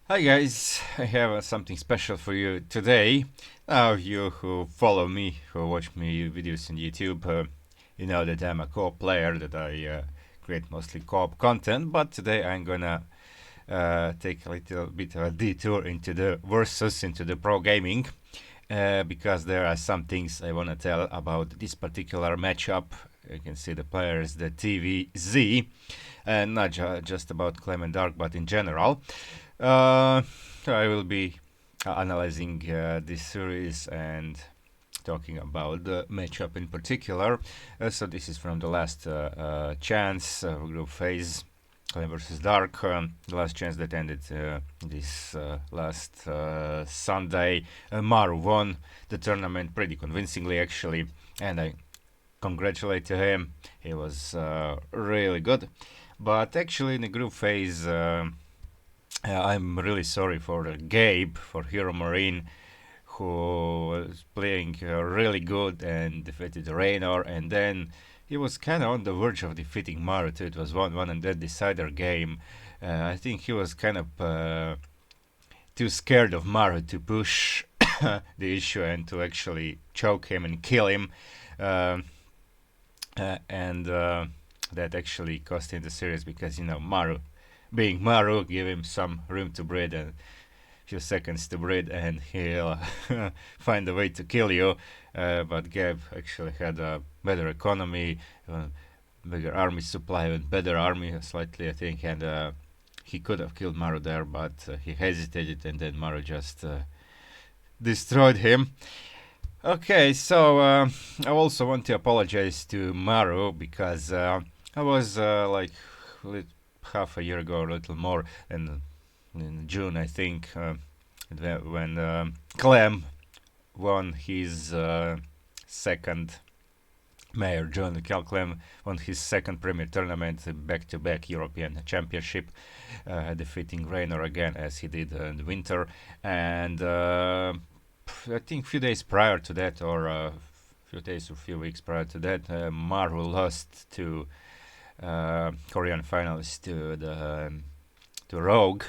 Hi guys, I have something special for you today. Now, you who follow me, who watch me videos on YouTube, you know that I'm a co-op player, that I create mostly co-op content, but today I'm gonna take a little bit of a detour into the versus, into the pro gaming, because there are some things I wanna tell about this particular matchup. You can see the players, the TvZ, and not just about Clem and Dark, but in general. Uh, I will be analyzing this series and talking about the matchup in particular. So this is from the last chance group phase, Clem versus Dark. The last chance that ended this last Sunday. Maru won the tournament pretty convincingly, actually, and I congratulate to him. He was really good. But actually, in the group phase, I'm really sorry for Gabe, for Hero Marine, who was playing really good and defeated Raynor, and then he was kind of on the verge of defeating Maru too. It was 1-1 and that decider game. I think he was kind of too scared of Maru to push the issue and to actually choke him and kill him. Um and That actually cost him the series because, Maru, being Maru, give him some room to breathe and few seconds to breathe, and he'll find a way to kill you. But Gab actually had a better economy, bigger army supply, and better army slightly, I think, and he could have killed Maru there, but he hesitated, and then Maru just destroyed him. Okay, so I also want to apologize to Maru because I was half a year ago, a little more, in June, I think, when Clem won his second mayor. John Clem won his second Premier Tournament, back-to-back European Championship, defeating Raynor again as he did in the winter. And I think a few days prior to that, or few days or few weeks prior to that, Maru lost to Korean finalists to Rogue,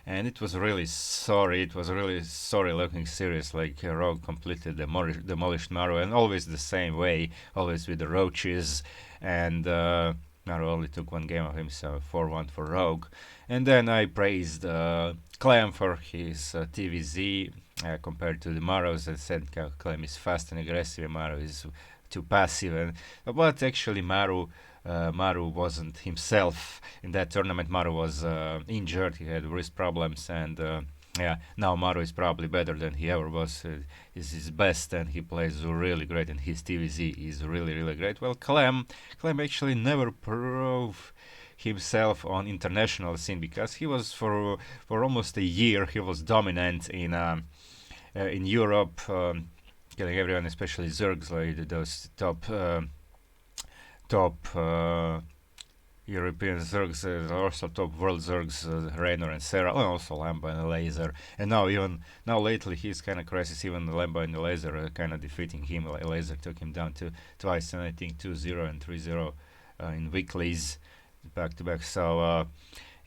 and it was really sorry. It was a really sorry looking series. Like Rogue completely demolished Maru, and always the same way, always with the roaches. And Maru only took one game of himself, 4-1 for Rogue. And then I praised Clem for his TvZ compared to the Maru's. I said Clem is fast and aggressive, and Maru is too passive. But actually, Maru wasn't himself in that tournament. Maru was injured. He had wrist problems, and yeah, now Maru is probably better than he ever was. He's his best, and he plays really great. And his TvZ is really great. Well, Clem actually never proved himself on international scene because he was for almost a year he was dominant in Europe, killing everyone, especially Zergs, like those top European Zergs, also top world Zergs, Raynor and Sarah, and also Lamba and Laser. And now lately he's kind of crisis. Even Lamba and Laser are kind of defeating him. Laser took him down to twice, and I think 2-0 and 3-0 in weeklies back to back. So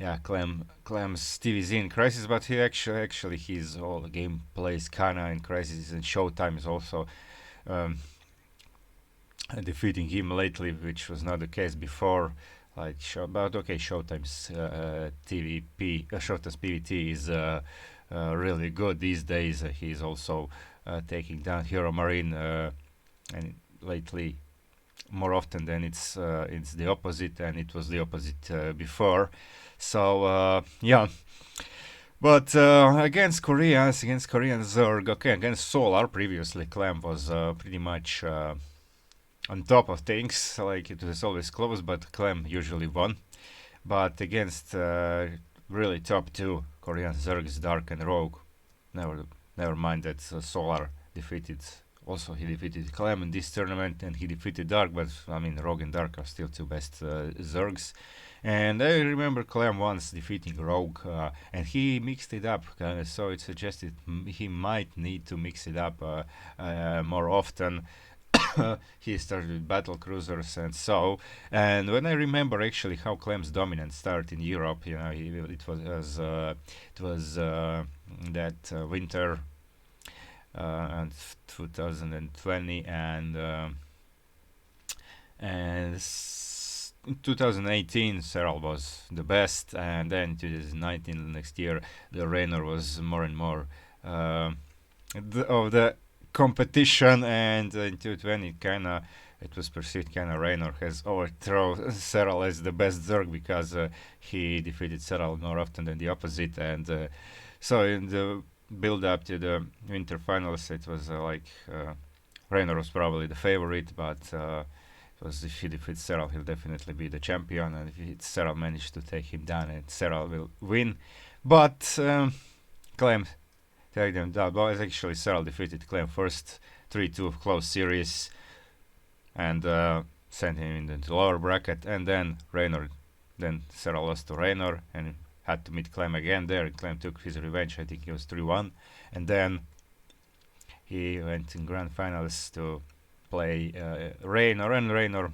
yeah, Clem's TvZ in crisis, but he actually his whole game plays kinda in crisis, and Showtime is also um, defeating him lately, which was not the case before. But okay, Showtime's Showtime's PvT is really good these days. He's also taking down Hero Marine, and lately more often than it's the opposite, and it was the opposite before. So yeah. But against Korean Zerg, okay, against Solar previously, Clem was pretty much on top of things. Like it was always close, but Clem usually won. But against really top two Korean Zergs, Dark and Rogue, never never mind that Solar defeated. Also, he defeated Clem in this tournament, and he defeated Dark. But I mean, Rogue and Dark are still two best Zergs. And I remember Clem once defeating Rogue, and he mixed it up. So it suggested he might need to mix it up more often. he started with battle cruisers and so. And when I remember actually how Clem's dominance started in Europe, you know, it was that winter and 2020 and in 2018 Serral was the best, and then 2019 next year the Raynor was more and more of the competition, and in 2020 kinda it was perceived kinda Raynor has overthrown Serral as the best Zerg because he defeated Serral more often than the opposite, and so in the build up to the winter finals it was Raynor was probably the favorite, but it was if he defeats Serral he'll definitely be the champion, and if Serral managed to take him down and Serral will win. But Clem take them down. But actually Serral defeated Clem first 3-2 close series and sent him into the lower bracket, and then Serral lost to Raynor and had to meet Clem again there, and Clem took his revenge. I think he was 3-1, and then he went in grand finals to play Raynor, and Raynor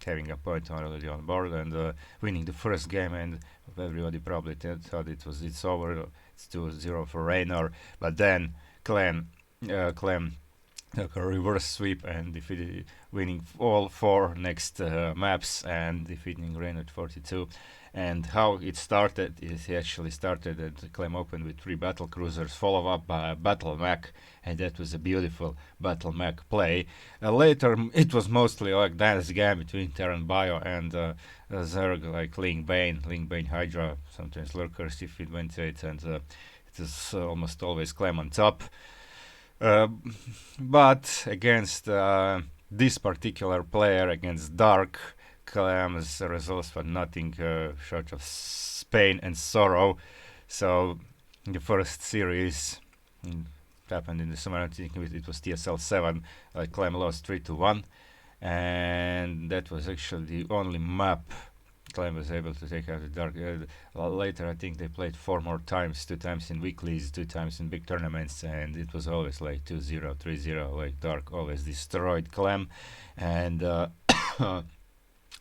having a point already on board and winning the first game, and everybody probably thought it's over, it's 2-0 for Raynor, but then Clem took a reverse sweep and defeated, winning all 4 next maps and defeating Raynor 42. And how it started is he actually started at Clem opened with 3 battle cruisers, followed up by a battle mech, and that was a beautiful battle mech play. Later it was mostly like dance game between Terran Bio and Zerg, like Ling Bane Hydra, sometimes Lurkers if it went to it, and it is almost always Clem on top. But against this particular player, against Dark, Clem's results were nothing short of pain and sorrow. So in the first series happened in the summer, I think it was TSL 7, Clem lost 3-1, and that was actually the only map Clem was able to take out the Dark. Later I think they played 4 more times, 2 times in weeklies, 2 times in big tournaments, and it was always like 2-0, 3-0, like Dark always destroyed Clem, and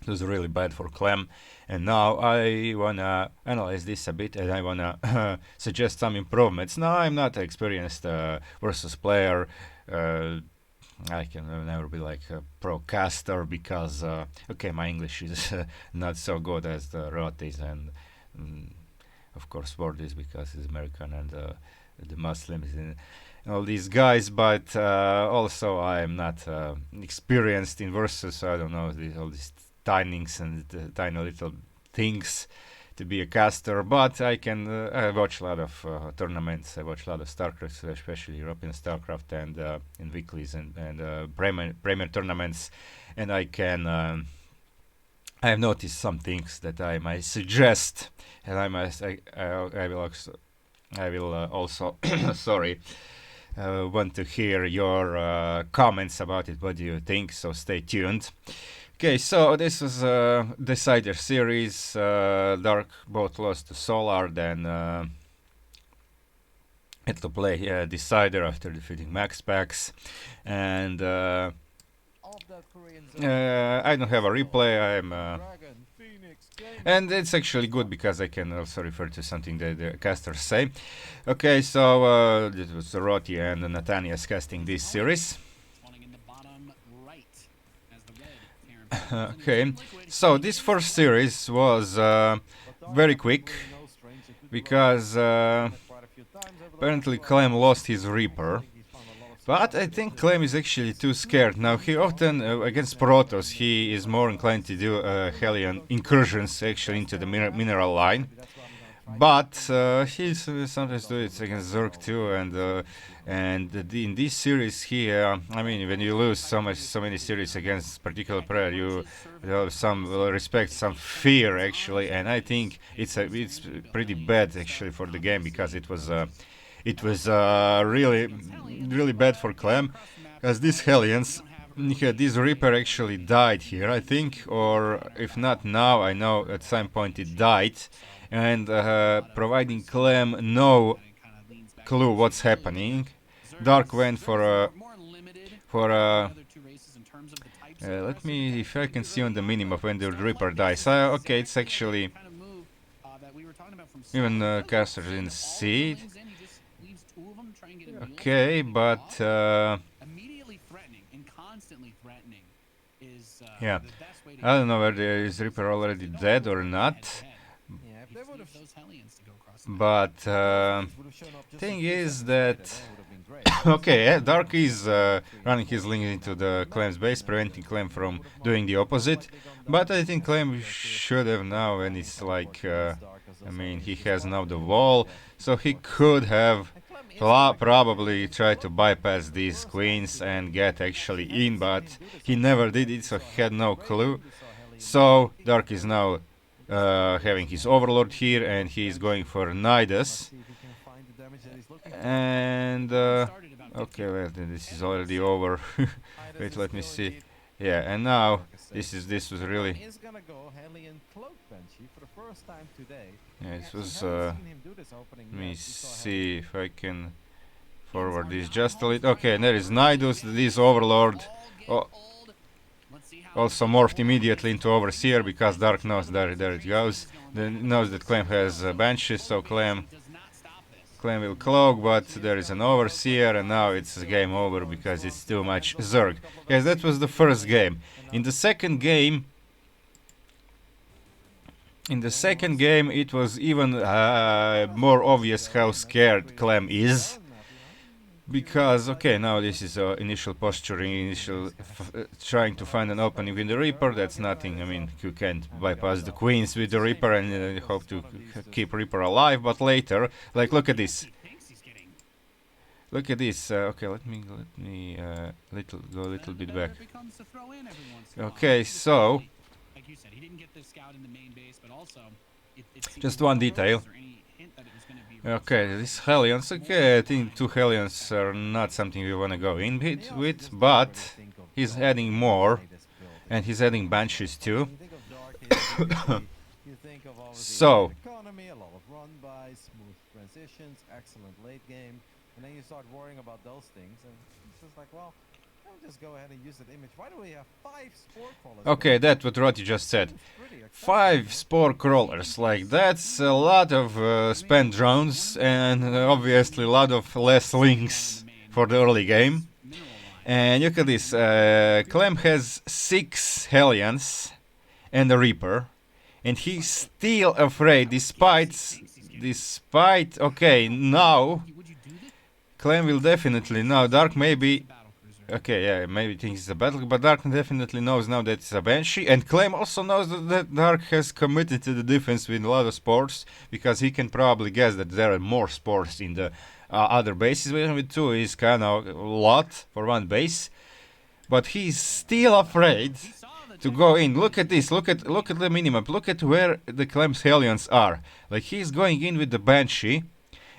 it was really bad for Clem. And now I wanna analyze this a bit, and I wanna suggest some improvements. Now I'm not an experienced versus player. I can never be like a pro caster because okay, my English is not so good as the Rotis and of course Wardis because he's American, and the Muslims and all these guys, but also I'm not experienced in versus, so I don't know all these timings and tiny little things to be a caster, but I can I watch a lot of tournaments, I watch a lot of StarCraft, especially European StarCraft, and in weeklies and Premier tournaments, and I can I have noticed some things that I might suggest, and I will also sorry, want to hear your comments about it. What do you think? So stay tuned. Okay, so this was Decider series. Dark both lost to Solar, then had to play Decider after defeating Max Pax, and I don't have a replay. And it's actually good because I can also refer to something that the casters say. Okay, so this was Roti and Nathanias casting this series. Okay, so this first series was very quick because apparently Clem lost his Reaper, but I think Clem is actually too scared. Now he often against Protoss he is more inclined to do Hellion incursions actually into the mineral line, but he sometimes do it against Zerg too, and in this series here, I mean, when you lose so many series against particular player, you have some respect, some fear actually, and I think it's pretty bad actually for the game because it was really bad for Clem, because these Hellions. This Reaper actually died here, I think, or if not now, I know at some point it died, and providing Clem no clue what's happening. Dark went for a Let me, if I can see on the minimap when the Reaper dies. Okay, it's actually even casters in seed. Okay, but yeah, I don't know whether is Reaper already dead or not. But thing is that okay, Dark is running his link into the Clem's base, preventing Clem from doing the opposite. But I think Clem should have now, and it's like, I mean, he has now the wall, so he could have probably tried to bypass these queens and get actually in, but he never did it, so he had no clue. So Dark is now having his overlord here, and he is going for Nidus. And okay, well, this is already over. Wait, let me see. Yeah, and now this was really. Yeah, this was. Let me see if I can forward this just a little. Okay, and there is Nidus, this overlord. Oh, also morphed immediately into Overseer because Dark knows there it goes. Then knows that Clem has banshees, so Clem will cloak, but there is an Overseer, and now it's game over because it's too much Zerg. Yes, that was the first game. In the second game, it was even more obvious how scared Clem is. Because, okay, now this is initial posturing, trying to find an opening with the Reaper. That's nothing. I mean, you can't bypass the queens with the Reaper and hope to keep Reaper alive. But later, like, look at this. Look at this. Okay, let me go a little bit back. Okay, so just one detail. Okay, these Hellions, okay, I think 2 Hellions are not something we want to go in with, but he's adding more, and he's adding Banshees too. So, okay, that's what Roti just said. 5 spore crawlers, like that's a lot of spent drones and obviously a lot of less links for the early game. And look at this, Clem has 6 Hellions and a Reaper, and he's still afraid despite, okay, now Clem will definitely, now Dark maybe. Okay, yeah, maybe thinks it's a battle, but Dark definitely knows now that it's a Banshee, and Clem also knows that Dark has committed to the defense with a lot of spores, because he can probably guess that there are more spores in the other bases. With 2 is kind of a lot for one base, but he's still afraid to go in. Look at this, look at the minimap, look at where the Clem's Hellions are. Like, he's going in with the Banshee,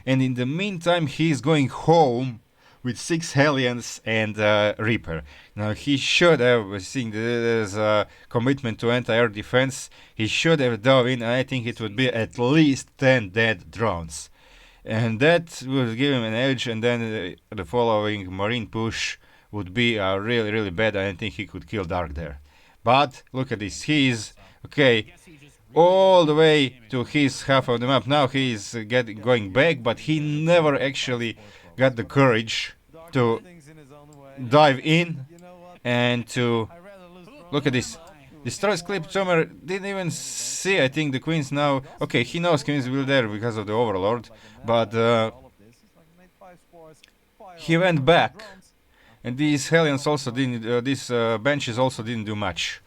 and in the meantime he's going home with 6 Hellions and Reaper. Now he should have, seeing there's a commitment to anti-air defense, he should have dove in, and I think it would be at least 10 dead drones. And that would give him an edge, and then the following Marine push would be really, really bad. I don't think he could kill Dark there. But look at this, he's, okay, all the way to his half of the map. Now he is going back, but he never actually got the courage to dive in and to look at this. Destroys Clip Tomer didn't even see, I think, the queens now. Okay, he knows queens will there because of the Overlord, but he went back, and these Hellions also didn't, these benches also didn't do much.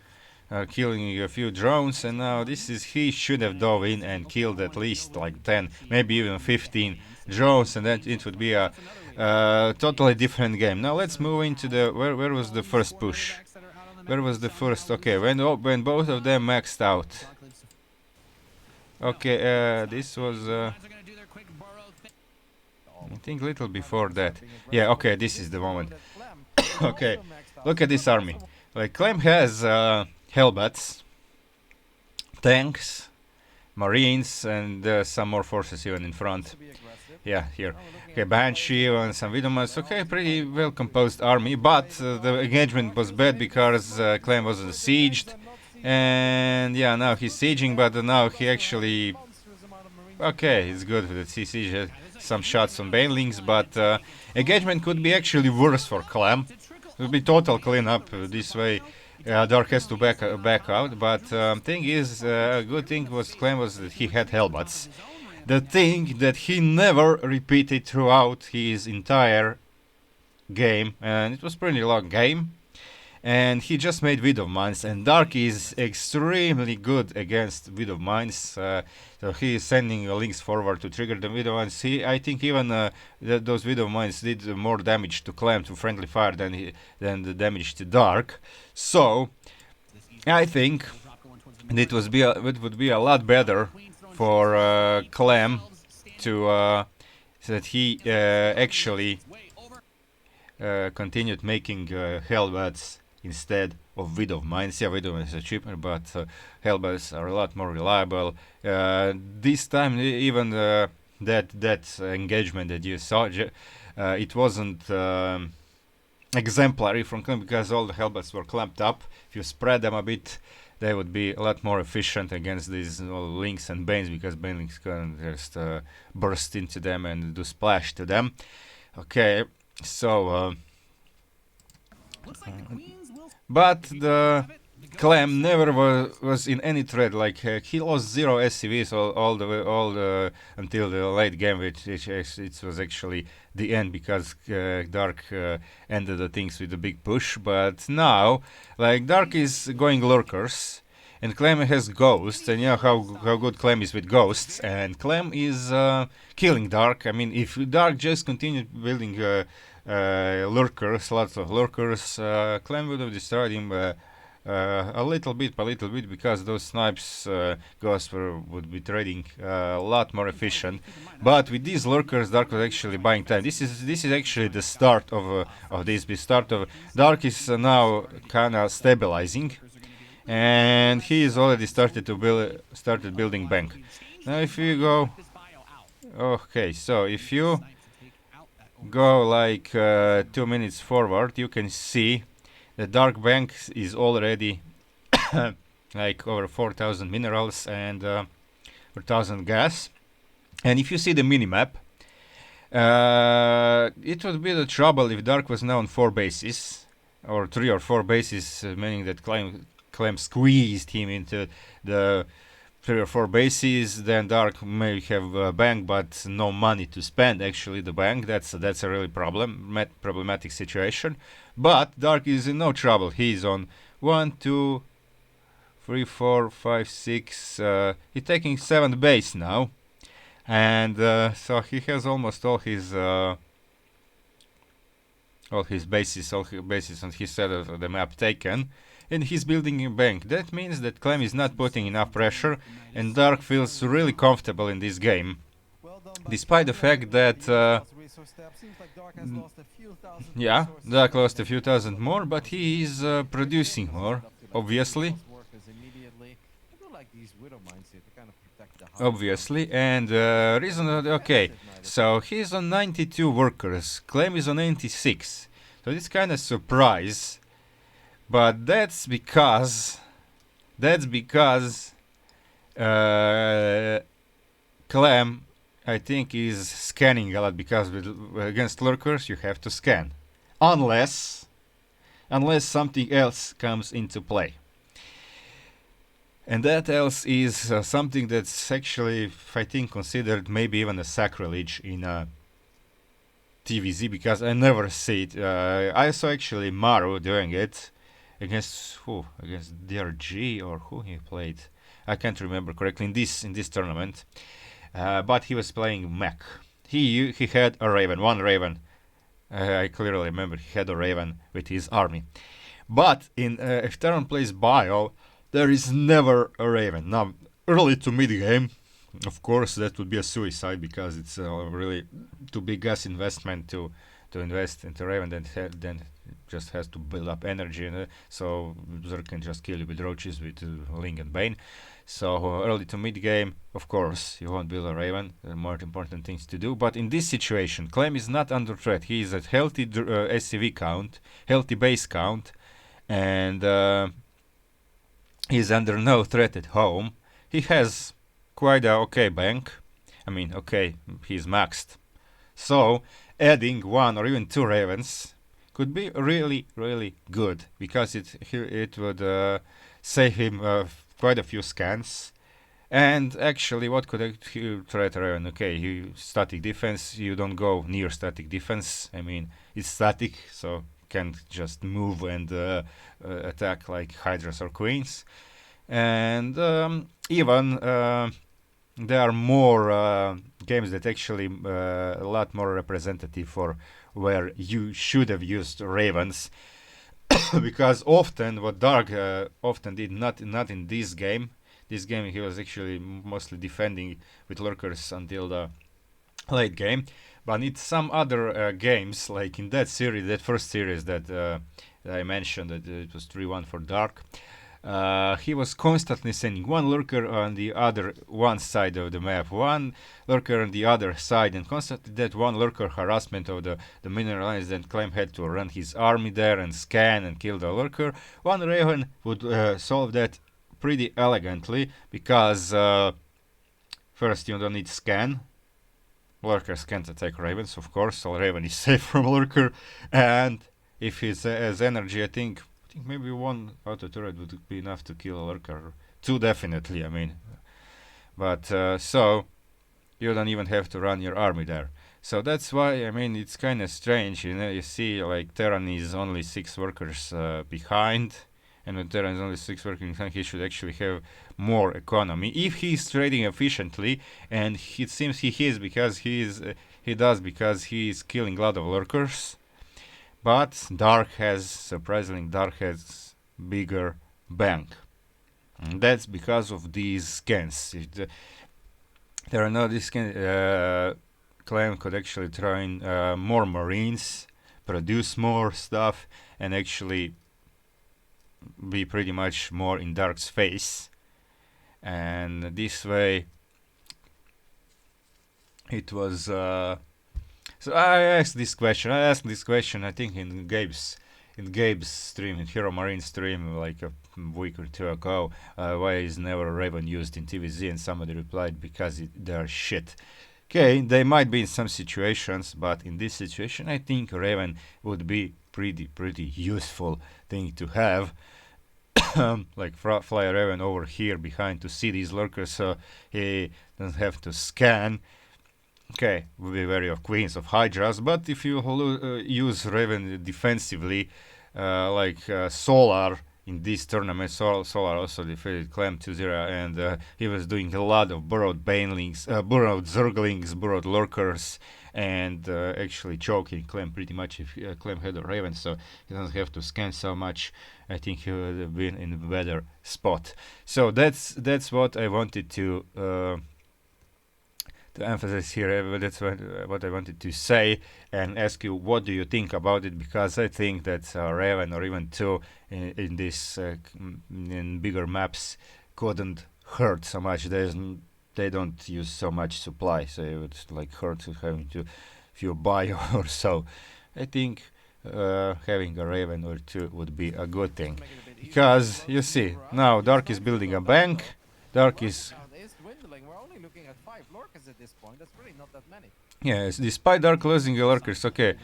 Killing a few drones, and now this is, he should have dove in and killed at least like 10, maybe even 15 drones, and then it would be a totally different game. Now let's move into the, where was the first push? Where was the first, okay, when both of them maxed out. Okay, this was, I think little before that. Yeah, okay, this is the moment. Okay, look at this army. Like, Clem has Hellbats, tanks, Marines and some more forces even in front. Yeah, here. Okay, Banshee and some Widowmans. Okay, pretty well composed army, but the engagement was bad because Clem was besieged. And yeah, now he's sieging, but now he actually. Okay, it's good that he siege some shots on banelings, but engagement could be actually worse for Clem. It would be total cleanup this way. Dark has to back out, but thing is, a good thing was Clem was that he had Hellbats. The thing that he never repeated throughout his entire game, and it was pretty long game. And he just made Widow Mines, and Dark is extremely good against Widow Mines. So he is sending links forward to trigger the Widow Mines. I think even those Widow Mines did more damage to Clem to friendly fire than the damage to Dark. So I think it would be a lot better for Clem to so that he actually continued making Hellbats instead of Widow Mines. Yeah, Widow Mines are cheaper, but Hellbats are a lot more reliable. This time, even that engagement that you saw, it wasn't exemplary from Clem because all the Hellbats were clamped up. If you spread them a bit, they would be a lot more efficient against these links and banes because banelings can just burst into them and do splash to them. Okay, so but the Clem never was in any threat. Like he lost 0 SCVs all the until the late game, which it was actually the end because Dark ended the things with a big push. But now, like Dark is going lurkers. And Clem has ghosts, and you know how good Clem is with ghosts, and Clem is killing Dark. I mean, if Dark just continued building lurkers, lots of lurkers, Clem would have destroyed him a little bit because those snipes ghosts would be trading a lot more efficient. But with these lurkers, Dark was actually buying time. This is actually the start of this. The start of Dark is now kind of stabilizing. And he is already started building bank. Now if you go, okay, so if you go like 2 minutes forward, you can see the Dark Bank is already like over 4,000 minerals and 4,000 gas. And if you see the minimap, it would be the trouble if Dark was now on 4 bases, or 3 or 4 bases, meaning that Clem squeezed him into the 3 or 4 bases. Then Dark may have a bank, but no money to spend. Actually, the bank that's a really problematic situation. But Dark is in no trouble. He's on 1, 2, 3, 4, 5, 6. He's taking 7th base now, and so he has almost all his bases on his side of the map taken. And he's building a bank. That means that Clem is not putting enough pressure, and Dark feels really comfortable in this game, despite the fact that yeah, Dark lost a few thousand more, but he is producing more, obviously. And reason okay, so he's on 92 workers, Clem is on 96, so this kind of surprise. But that's because Clem, I think, is scanning a lot because against lurkers you have to scan, unless something else comes into play. And that else is something that's actually, I think, considered maybe even a sacrilege in TvZ, because I never see it. I saw actually Maru doing it. Against who? Against DRG or who he played? I can't remember correctly in this tournament. But he was playing mech. He had a Raven, one Raven. I clearly remember he had a Raven with his army. But if Terran plays Bio, there is never a Raven. Now, early to mid game, of course, that would be a suicide because it's really too big gas investment to invest into Raven. Then just has to build up energy, and so Zerg can just kill you with roaches, with Ling and Bane. So early to mid game, of course, you won't build a Raven. There are more important things to do. But in this situation, Clem is not under threat. He is at healthy SCV count, healthy base count, and he is under no threat at home. He has quite a okay bank. I mean, okay, he's maxed. So adding one or even two Ravens could be really, really good because it would save him quite a few scans. And actually, what could you threat Raven? Okay, you static defense. You don't go near static defense. I mean, it's static, so you can't just move and attack like Hydras or Queens. And even there are more games that actually a lot more representative for where you should have used Ravens. Because often what Dark often did, not in this game. This game he was actually mostly defending with lurkers until the late game. But in some other games, like in that series, that first series that I mentioned, that it was 3-1 for Dark, he was constantly sending one lurker on the other one side of the map, one lurker on the other side, and constantly that one lurker harassment of the mineral lines. Then Clem had to run his army there and scan and kill the lurker. One Raven would solve that pretty elegantly because first you don't need scan. Lurkers can't attack Ravens, of course, so Raven is safe from lurker, and if he has energy, I think maybe one auto turret would be enough to kill a lurker. Two definitely, I mean. But so you don't even have to run your army there. So that's why, I mean, it's kind of strange. You know, you see like Terran is only 6 workers behind, and when Terran is only 6 workers behind, he should actually have more economy if he's trading efficiently, and it seems he is because he does because he is killing a lot of lurkers. But Dark has bigger bank. And that's because of these scans. There are no these scans. Clem could actually train more Marines, produce more stuff, and actually be pretty much more in Dark's face. And this way, it was. So I asked this question. I think in Gabe's stream, in Hero Marine stream, like a week or two ago. Why is never Raven used in TvZ? And somebody replied, because they're shit. Okay, they might be in some situations, but in this situation, I think Raven would be pretty useful thing to have. Like fly Raven over here behind to see these lurkers, so he doesn't have to scan. Okay, will be wary of Queens of Hydras, but if you use Raven defensively, like Solar in this tournament, Solar also defeated Clem 2-0, and he was doing a lot of burrowed Banelings, burrowed Zerglings, burrowed Lurkers, and actually choking Clem pretty much if Clem had a Raven, so he doesn't have to scan so much. I think he would have been in a better spot. So that's what I wanted to emphasize here. That's what I wanted to say and ask you, what do you think about it? Because I think that Raven or even two in this in bigger maps couldn't hurt so much. They don't use so much supply, so it would like hurt having to few buy or so. I think having a Raven or two would be a good thing, because you see now Dark is building a bank. Dark is at this point. That's really not that many. Yes, despite Dark losing the lurkers. Okay,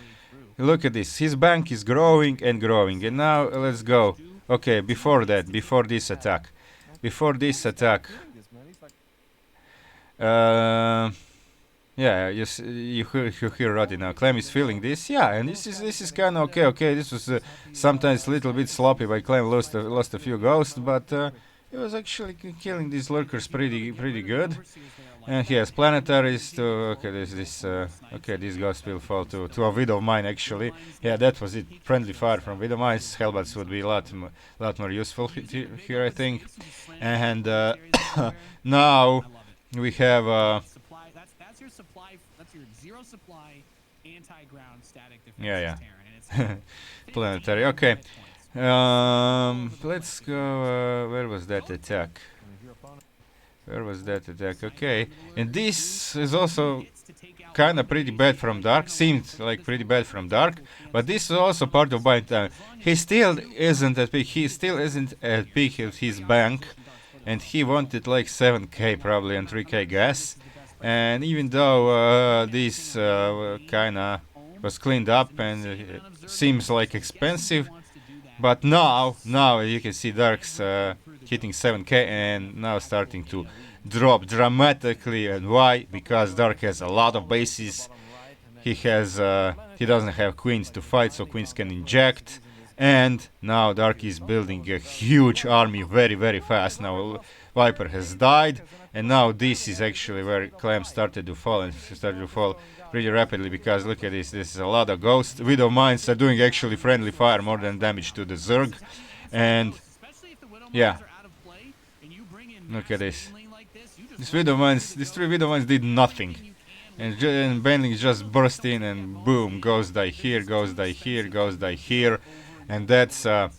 look at this. His bank is growing and growing. And now let's go. Okay, before this attack. Yeah, you hear Roddy now. Clem is feeling this. Yeah, and this is kind of okay. Okay, this was sometimes a little bit sloppy by Clem. Lost a few ghosts, but he was actually killing these lurkers pretty good. And he has planetaries to. Okay, this ghost will fall to a widow mine actually. Yeah, that was it. Friendly fire from widow mines. Hellbats would be a lot more useful here, I think. And now we have. That's your supply. That's your zero supply, anti-ground static defense. Yeah. Terran, and it's Planetary. Okay. Let's go. Where was that attack? Where was that attack? Okay, and this is also kind of pretty bad from Dark. Seemed like pretty bad from Dark, but this is also part of buying time. He still isn't at peak. He still isn't at peak of his bank, and he wanted like 7k probably and 3k gas. And even though this kinda was cleaned up and seems like expensive, but now you can see Dark's hitting 7k and now starting to drop dramatically. And why? Because Dark has a lot of bases. He doesn't have queens to fight, so queens can inject. And now Dark is building a huge army very, very fast. Now Viper has died, and now this is actually where Clem started to fall, and started to fall pretty rapidly, because look at this. This is a lot of ghosts. Widow Mines are doing actually friendly fire, more than damage to the Zerg. And yeah, look at this. These three Widow Mines did nothing. And Baneling just burst in and boom, goes die here, goes die here, goes die here. And that's a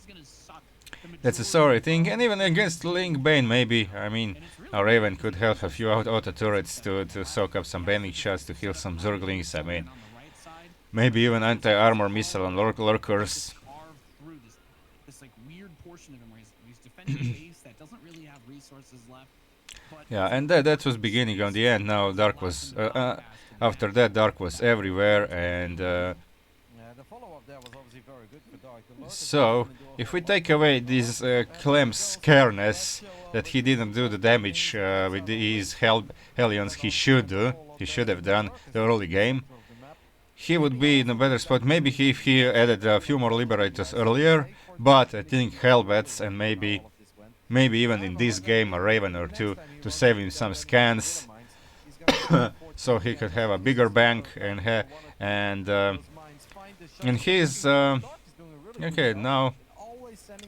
sorry thing. And even against Link Bane, maybe, I mean, a Raven could help a few auto turrets to soak up some Baneling shots, to heal some Zerglings. I mean, maybe even anti-armor missile on lurkers. Yeah, and that was beginning. On the end, now Dark was after that Dark was everywhere. And so if we take away this Clem's scareness that he didn't do the damage with his Hellions he should have done the early game, he would be in a better spot. Maybe if he added a few more Liberators earlier, but I think Hellbats, and maybe even in this game a Raven or two to save him some scans, so he could have a bigger bank. And he's okay now.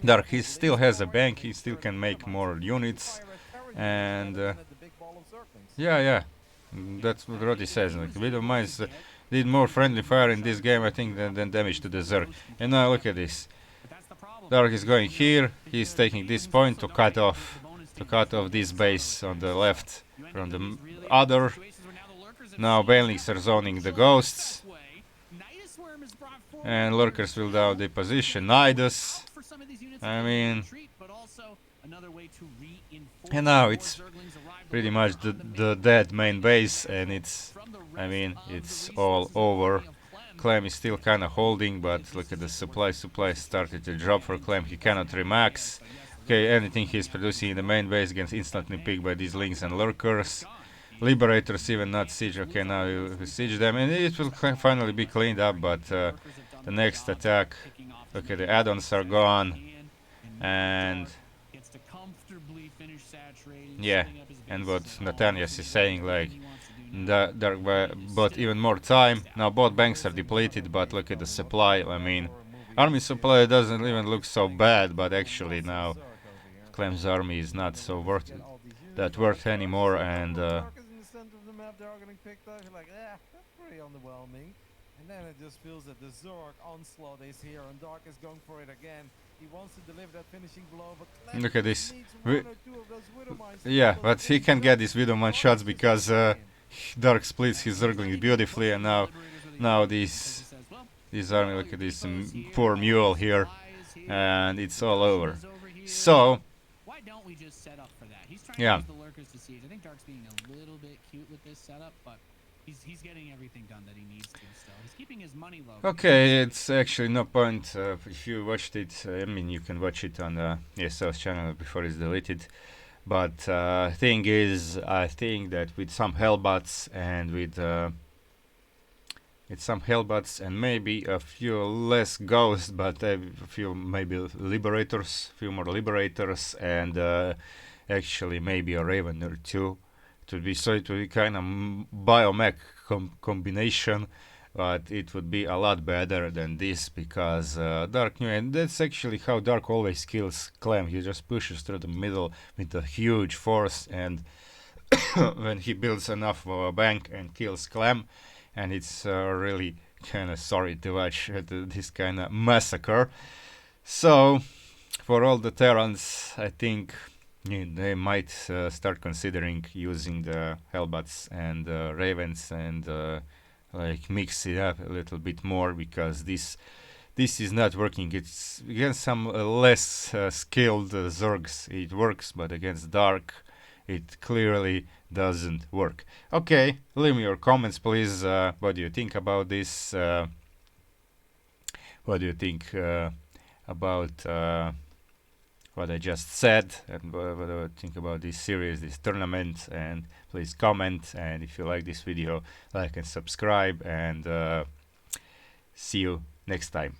Dark, he still has a bank. He still can make more units, and yeah, that's what Roddy says. Like, Widow Mines did more friendly fire in this game, I think, than damage to the Zerg. And now look at this. Dark is going here. He's taking this point to cut off this base on the left from the other. Now Banelings are zoning the ghosts, and lurkers will down the position. Nidus, I mean, and now it's pretty much the dead main base, and it's all over. Clem is still kind of holding, but look at the supply started to drop for Clem. He cannot remax. Okay, anything he's producing in the main base gets instantly picked by these links and lurkers. Liberators even not siege. Okay, now you siege them, and it will finally be cleaned up. But the next attack, okay, the add-ons are gone, and yeah, and what Nathanias is saying, like, but even more time. Now both banks are depleted, but look at the supply. I mean, army supply doesn't even look so bad, but actually now Clem's army is not so worth anymore. And and then it just feels that the Zerg onslaught is here, and Dark is going for it again. He wants to deliver that finishing blow, but Clem look at this. needs one or two of those Widow Mines. Yeah, but he can get these Widow Mine shots because Dark splits his Zerglings beautifully, and now this army, look at this poor mule here, and it's all over. So why don't we just set up for that? He's trying yeah. to use the lurkers to siege. I think Dark's being a little bit cute with this setup, but he's getting everything done that he needs to still. He's keeping his money low. Okay, it's actually no point if you watched it. I mean, you can watch it on the ESL's channel before it's deleted. But thing is, I think that with some Hellbats and maybe a few less ghosts, but a few maybe few more liberators, and actually maybe a Raven or two, it would be kind of biomech combination. But it would be a lot better than this, because Dark knew, and that's actually how Dark always kills Clem. He just pushes through the middle with a huge force, and when he builds enough of a bank and kills Clem, and it's really kind of sorry to watch this kind of massacre. So for all the Terrans, I think they might start considering using the Hellbats and Ravens and like mix it up a little bit more, because this is not working. It's against some less skilled Zergs it works, but against Dark it clearly doesn't work. Okay, leave me your comments, please. What do you think about this? What do you think about what I just said, and what do you think about this series, this tournament? And please comment, and if you like this video, like and subscribe, and see you next time.